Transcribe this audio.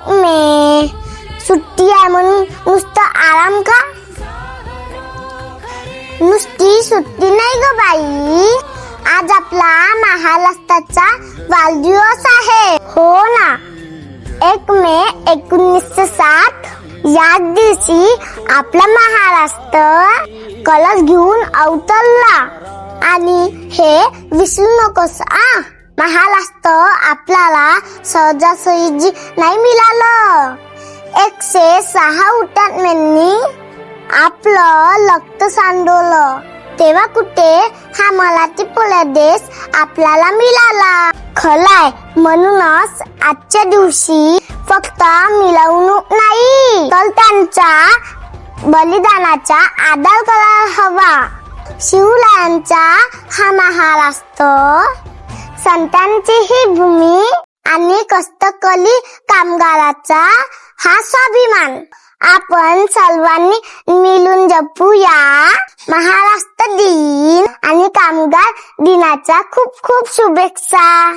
1 मे सुट्टी आहे म्हणून नुसतं आराम का? नुसती सुट्टी नाही ग बाई, आज आपला महाराष्ट्राचा वाढदिवस आहे. हो ना, 1 मे 1907 याच दिवशी आपला महाराष्ट्र कलश घेऊन अवतरला. आणि हे विसरू नकोस महाराष्ट्र आपल्याला सहजासहजी नाही मिळालं. 106 हुतात्म्यांनी आपलं रक्त सांडवलं, तेव्हा कुठे हा मराठी प्रदेश आपल्याला मिळाला. खलाय म्हणूनच आजच्या दिवशी फक्त मिरवणूक नाही तर त्यांच्या बलिदानाचा आदर करायला हवा. शिवरायांचा हा महाराष्ट्र, संतांची ही भूमी आणि कष्टकरी कामगाराचा हा स्वाभिमान. आपण सर्वांनी मिळून जपूया महाराष्ट्र दिन आणि कामगार दिनाच्या खूप खूप शुभेच्छा.